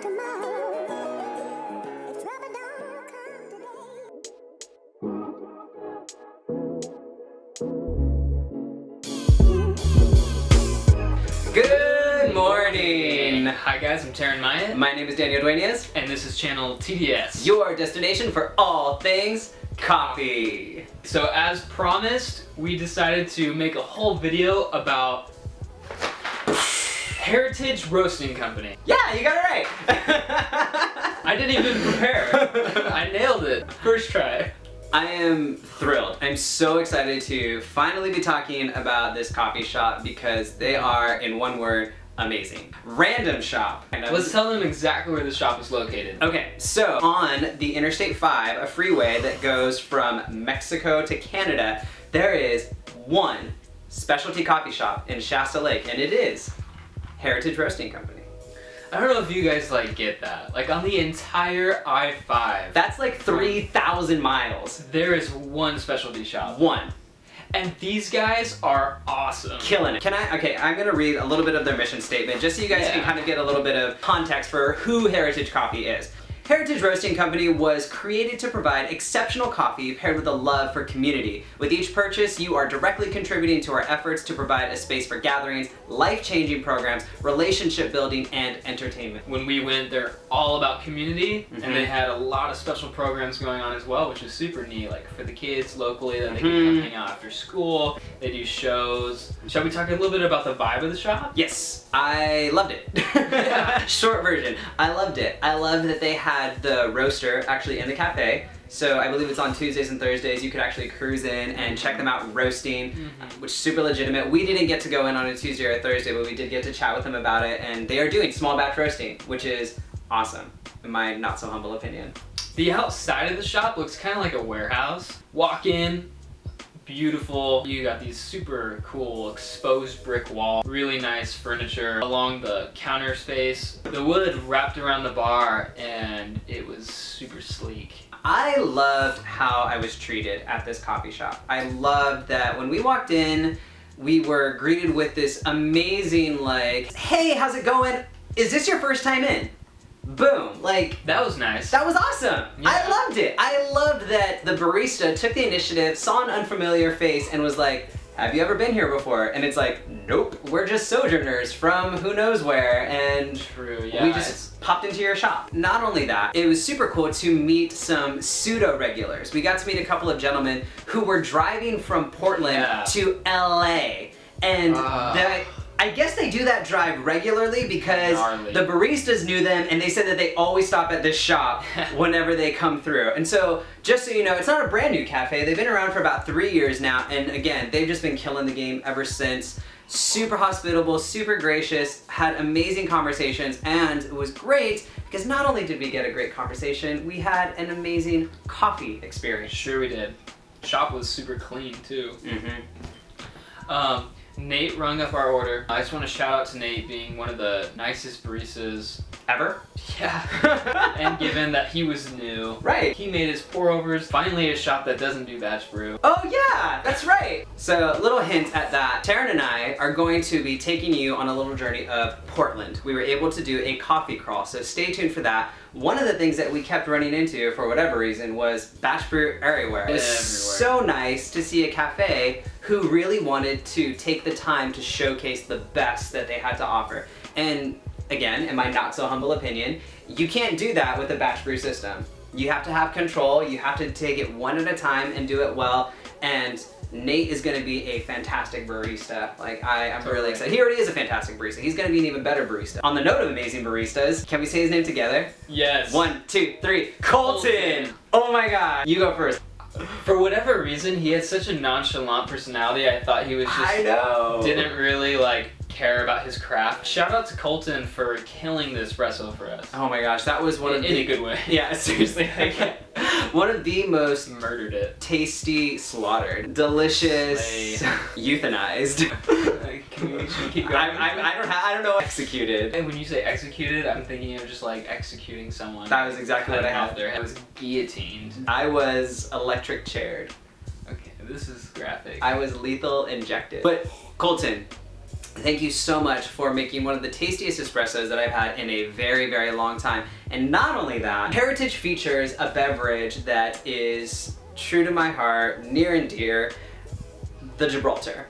tomorrow. If trouble don't come today. Good morning! Hi guys, I'm Taryn Myatt, My name is Daniel Duenas, and this is channel TDS. your destination for all things coffee. So as promised, we decided to make a whole video about Heritage Roasting Company. Yeah, you got it right! I didn't even prepare. I nailed it. First try. I am thrilled. I'm so excited to finally be talking about this coffee shop because they are, in one word, amazing. Random Shop. Let's tell them exactly where the shop is located. Okay, so on the Interstate 5, a freeway that goes from Mexico to Canada, there is one specialty coffee shop in Shasta Lake, and it is Heritage Roasting Company. I don't know if you guys get that. On the entire I-5, That's like 3,000 miles. there is one specialty shop. One. And these guys are awesome. Killing it. Okay, I'm gonna read a little bit of their mission statement just so you guys Yeah. can kind of get a little bit of context for who Heritage Coffee is. Heritage Roasting Company was created to provide exceptional coffee paired with a love for community. With each purchase, you are directly contributing to our efforts to provide a space for gatherings, life-changing programs, relationship building, and entertainment. When we went, they're all about community, Mhm. and they had a lot of special programs going on as well, which is super neat. For the kids locally, that they can Mhm. come hang out after school. They do shows. Shall we talk a little bit about the vibe of the shop? Yes, I loved it. Yeah. Short version, I loved it. I loved that they had the roaster actually in the cafe. So I believe it's on Tuesdays and Thursdays. You could actually cruise in and check them out roasting, which is super legitimate. We didn't get to go in on a Tuesday or a Thursday, but we did get to chat with them about it. And they are doing small batch roasting, which is awesome, in my not so humble opinion. The outside of the shop looks kind of like a warehouse. Walk in, beautiful. You got these super cool exposed brick wall, really nice furniture along the counter space. The wood wrapped around the bar, and it was super sleek. I loved how I was treated at this coffee shop. I loved that when we walked in, we were greeted with this amazing hey, how's it going? Is this your first time in? Boom. That was nice. That was awesome. Yeah. I loved it. I loved that the barista took the initiative, saw an unfamiliar face, and was like, have you ever been here before? And it's like, nope, we're just sojourners from who knows where, and True, yeah. we just popped into your shop. Not only that, it was super cool to meet some pseudo-regulars. We got to meet a couple of gentlemen who were driving from Portland Yeah. to LA. And I guess they do that drive regularly because Gnarly. the baristas knew them and they said that they always stop at this shop whenever they come through. And so, just so you know, it's not a brand new cafe. They've been around for about 3 years now, and again, they've just been killing the game ever since. Super hospitable, super gracious, had amazing conversations, and it was great because not only did we get a great conversation, we had an amazing coffee experience. Sure we did. Shop was super clean too. Nate rung up our order. I just want to shout out to Nate being one of the nicest baristas. Ever? Yeah. And given that he was new, Right. he made his pour overs. Finally a shop that doesn't do batch brew. Oh yeah, that's right. So a little hint at that. Taryn and I are going to be taking you on a little journey of Portland. We were able to do a coffee crawl, so stay tuned for that. One of the things that we kept running into for whatever reason was batch brew everywhere. It was so nice to see a cafe who really wanted to take the time to showcase the best that they had to offer. And again, in my not so humble opinion, you can't do that with a batch brew system. You have to have control, you have to take it one at a time and do it well, and Nate is gonna be a fantastic barista. I'm really excited. He already is a fantastic barista. He's gonna be an even better barista. On the note of amazing baristas, can we say his name together? Yes. 1, 2, 3, Colton! Oh my god, you go first. For whatever reason, he had such a nonchalant personality. I thought he was just I know. didn't really care about his craft. Shout out to Colton for killing the espresso for us. Oh my gosh, that was one of in the... a good way. Yeah, seriously. One of the most Murdered it. tasty, slaughtered, delicious, Slay. euthanized. Should we keep going? I don't know. Executed. And when you say executed, I'm thinking of just executing someone. That was exactly what I Cutting off had. their head. I was guillotined. I was electric chaired. Okay, this is graphic. I was lethal injected. But Colton, Thank you so much for making one of the tastiest espressos that I've had in a very, very long time. And not only that, Heritage features a beverage that is true to my heart, near and dear, the Gibraltar.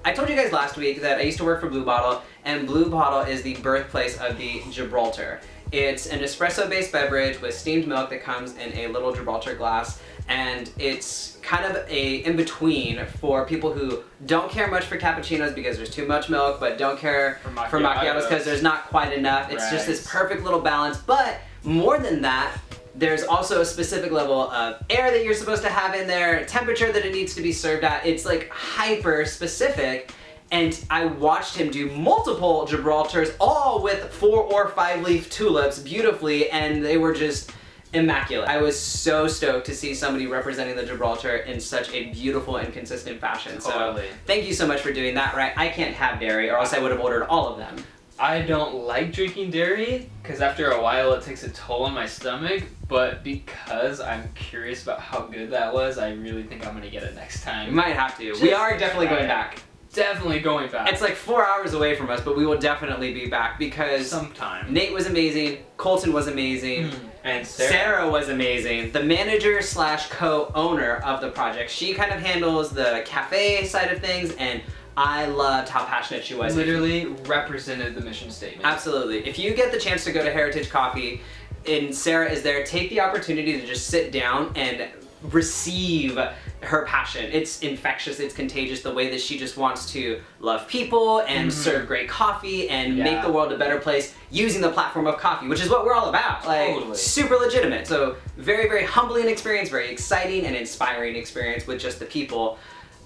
I told you guys last week that I used to work for Blue Bottle, and Blue Bottle is the birthplace of the Gibraltar. It's an espresso-based beverage with steamed milk that comes in a little Gibraltar glass, and it's kind of a in-between for people who don't care much for cappuccinos because there's too much milk, but don't care for macchiatos because there's not quite enough. It's just this perfect little balance, but more than that, there's also a specific level of air that you're supposed to have in there, temperature that it needs to be served at. It's like hyper specific. And I watched him do multiple Gibraltars, all with 4 or 5 leaf tulips beautifully, and they were just immaculate. I was so stoked to see somebody representing the Gibraltar in such a beautiful and consistent fashion. Totally. So thank you so much for doing that, right? I can't have dairy, or else I would have ordered all of them. I don't like drinking dairy because after a while it takes a toll on my stomach, but because I'm curious about how good that was, I really think I'm gonna get it next time. You might have to. We are definitely going back. Definitely going back. It's like 4 hours away from us, but we will definitely be back because sometime. Nate was amazing, Colton was amazing, and Sarah was amazing. The manager slash co-owner of the project. She kind of handles the cafe side of things, and I loved how passionate she was. Literally represented the mission statement. Absolutely. If you get the chance to go to Heritage Coffee and Sarah is there, take the opportunity to just sit down and receive her passion. It's infectious, it's contagious, the way that she just wants to love people and serve great coffee and make the world a better place using the platform of coffee, which is what we're all about. Like, super legitimate. So very, very humbling experience, very exciting and inspiring experience with just the people.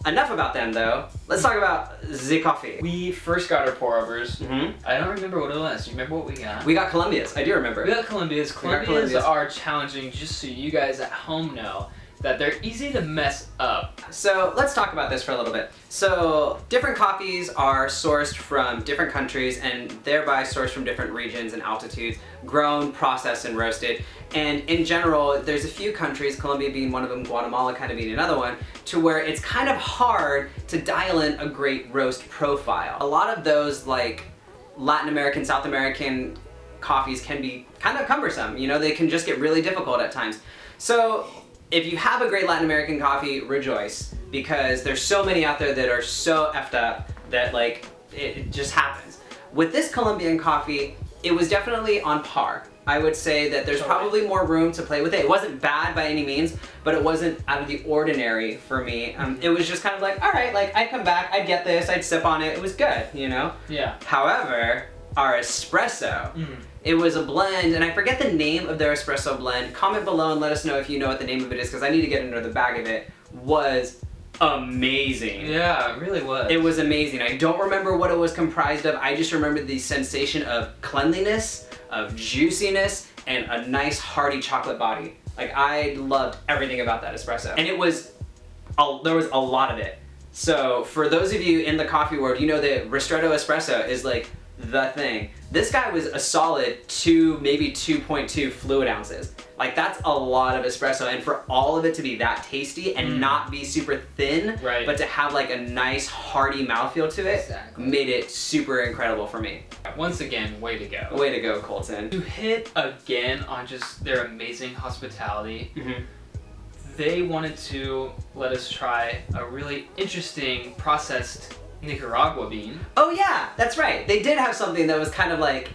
Enough about them though. Let's talk about the coffee. We first got our pour-overs. I don't remember what it was. Do you remember what we got? We got Colombia's. I do remember. We got Colombia's. Colombia's are challenging, just so you guys at home know that they're easy to mess up. So let's talk about this for a little bit. So different coffees are sourced from different countries and thereby sourced from different regions and altitudes, grown, processed, and roasted. And in general, there's a few countries, Colombia being one of them, Guatemala kind of being another one, to where it's kind of hard to dial in a great roast profile. A lot of those like Latin American, South American coffees can be kind of cumbersome. You know, they can just get really difficult at times. So if you have a great Latin American coffee, rejoice, because there's so many out there that are so effed up that like it just happens. With this Colombian coffee, it was definitely on par. I would say that there's probably more room to play with it. It wasn't bad by any means, but it wasn't out of the ordinary for me. It was just kind of like, all right, like I'd come back, I'd get this, I'd sip on it, it was good, you know? Yeah. However, our espresso, it was a blend, and I forget the name of their espresso blend. Comment below and let us know if you know what the name of it is, because I need to get into the bag of it. Was amazing. Yeah, it really was. It was amazing. I don't remember what it was comprised of. I just remember the sensation of cleanliness, of juiciness, and a nice hearty chocolate body. Like, I loved everything about that espresso. And it was, there was a lot of it. So for those of you in the coffee world, you know that Ristretto espresso is like the thing. This guy was a solid 2, maybe 2.2 fluid ounces. Like, that's a lot of espresso, and for all of it to be that tasty and not be super thin, but to have like a nice hearty mouthfeel to it, made it super incredible for me. Once again, way to go. Way to go, Colton. To hit again on just their amazing hospitality, they wanted to let us try a really interesting processed Nicaragua bean. Oh yeah, that's right. They did have something that was kind of like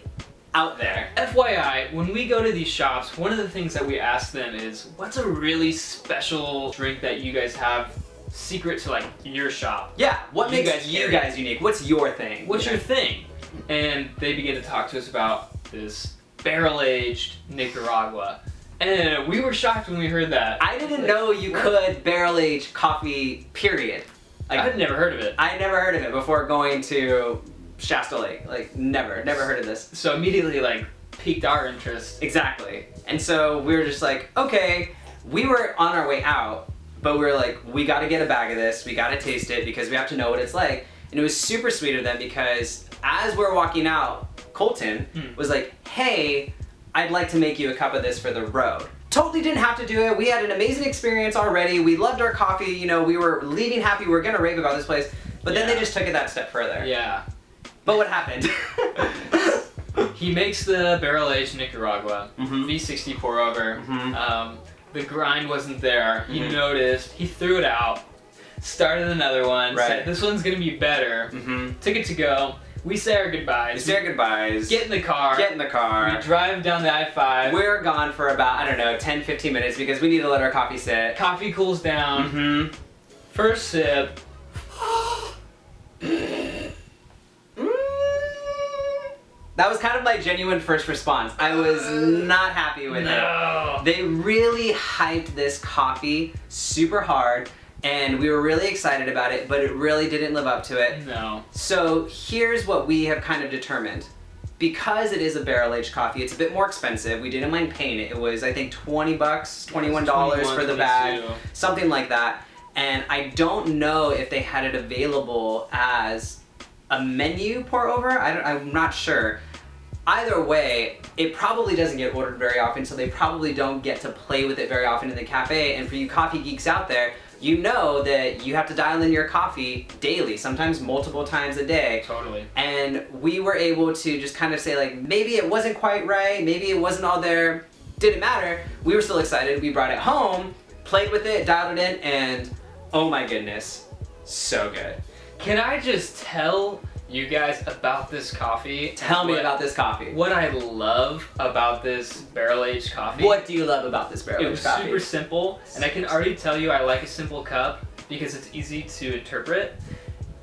out there. FYI, when we go to these shops, one of the things that we ask them is, what's a really special drink that you guys have secret to like your shop? Yeah, what makes you guys unique? What's your thing? What's your thing? And they begin to talk to us about this barrel-aged Nicaragua. And we were shocked when we heard that. I didn't know you could barrel-age coffee, period. Like, I'd never heard of it. I never heard of it before going to Shasta Lake. Like, never heard of this. So immediately, like, piqued our interest. Exactly. And so we were just like, okay, we were on our way out, but we were like, we gotta get a bag of this, we gotta taste it, because we have to know what it's like. And it was super sweet of them, because as we're walking out, Colton was like, hey, I'd like to make you a cup of this for the road. Totally didn't have to do it. We had an amazing experience already. We loved our coffee. You know, we were leaving happy. We were gonna rave about this place. But then they just took it that step further. Yeah. But what happened? He makes the barrel-aged Nicaragua Mhm. V60 pour over. Mhm. The grind wasn't there. He Mhm. noticed. He threw it out. Started another one. Right. Said, this one's gonna be better. Mm-hmm. Took it to go. We say our goodbyes. We say our goodbyes. Get in the car. Get in the car. We drive down the I-5. We're gone for about, I don't know, 10, 15 minutes because we need to let our coffee sit. Coffee cools down. Mm-hmm. First sip. That was kind of my genuine first response. I was not happy with it. No. They really hyped this coffee super hard, and we were really excited about it, but it really didn't live up to it. No. So here's what we have kind of determined. Because it is a barrel-aged coffee, it's a bit more expensive. We didn't mind paying it. It was, I think, $20, $21 for the bag, 22. something like that. And I don't know if they had it available as a menu pour over. I'm not sure. Either way, it probably doesn't get ordered very often, so they probably don't get to play with it very often in the cafe. And for you coffee geeks out there, you know that you have to dial in your coffee daily, sometimes multiple times a day. Totally. And we were able to just kind of say, like, maybe it wasn't quite right, maybe it wasn't all there, didn't matter. We were still excited. We brought it home, played with it, dialed it in, and oh my goodness, so good. Can I just tell you guys about this coffee? Tell me about this coffee. What I love about this barrel-aged coffee. What do you love about this It barrel-aged was coffee? super simple, and I can already tell you I like a simple cup because it's easy to interpret.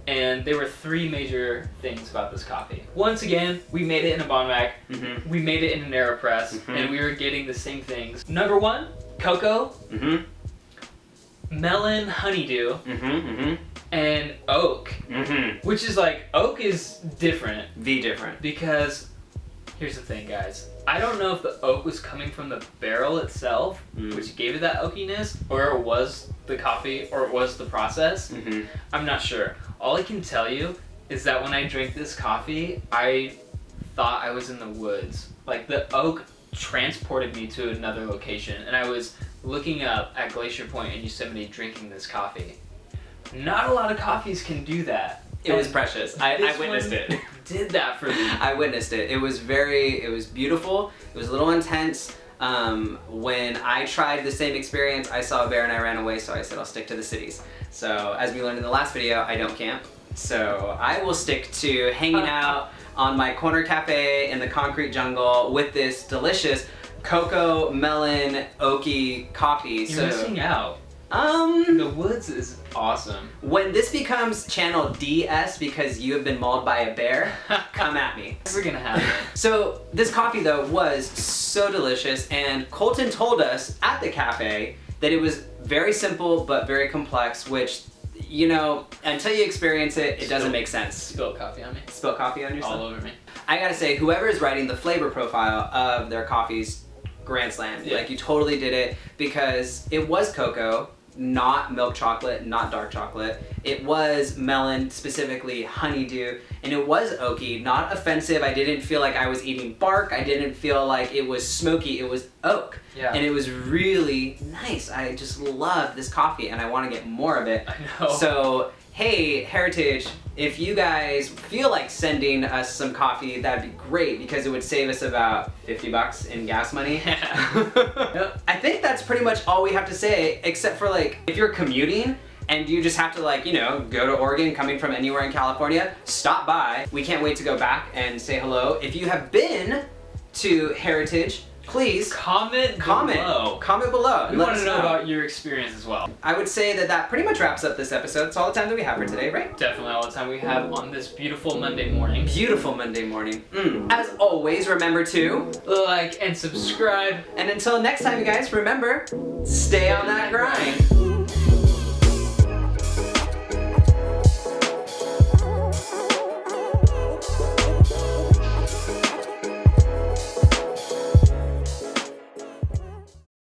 And there were three major things about this coffee. Once again, we made it in a Bonmac. Mm-hmm. We made it in an AeroPress, Mhm. and we were getting the same things. Number one, cocoa, Mm-hmm. melon honeydew, Mm-hmm. Mm-hmm. and oak. Mm-hmm. Which is like, oak is different V different. because, here's the thing guys, I don't know if the oak was coming from the barrel itself, Mm. which gave it that oakiness, or it was the coffee, or it was the process. Mm-hmm. I'm not sure. All I can tell you is that when I drank this coffee, I thought I was in the woods. Like, the oak transported me to another location, and I was looking up at Glacier Point in Yosemite drinking this coffee. Not a lot of coffees can do that. It was And precious. I this witnessed one it. Did that for me. I witnessed it. It was beautiful. It was a little intense. When I tried the same experience, I saw a bear and I ran away, so I said I'll stick to the cities. So as we learned in the last video, I don't camp. So I will stick to hanging out on my corner cafe in the concrete jungle with this delicious cocoa, melon, oaky coffee. You're missing out. Um, The woods is awesome. when this becomes channel DS because you have been mauled by a bear, come at me. Never gonna happen. So this coffee though was so delicious, and Colton told us at the cafe that it was very simple but very complex, which, you know, until you experience it, it doesn't make sense. Spilled coffee on me. Spill coffee on yourself? All over me. I gotta say, whoever is writing the flavor profile of their coffees, grand slam. Yeah. Like, you totally did it, because it was cocoa, not milk chocolate, not dark chocolate. It was melon, specifically honeydew, and it was oaky, not offensive. I didn't feel like I was eating bark. I didn't feel like it was smoky. It was oak. Yeah. And it was really nice. I just loved this coffee, and I want to get more of it. I know. So, hey, Heritage, if you guys feel like sending us some coffee, that'd be great, because it would save us about $50 in gas money. Yeah. I think that's pretty much all we have to say, except for, like, if you're commuting and you just have to, like, you know, go to Oregon coming from anywhere in California, stop by. We can't wait to go back and say hello. If you have been to Heritage, please Comment below. Comment below. We Let want us to know about your experience as well. I would say that that pretty much wraps up this episode. It's all the time that we have for today, right? Definitely all the time we have on this beautiful Monday morning. Beautiful Monday morning. As always, remember to, Like and subscribe. and until next time, you guys, remember, stay on that grind.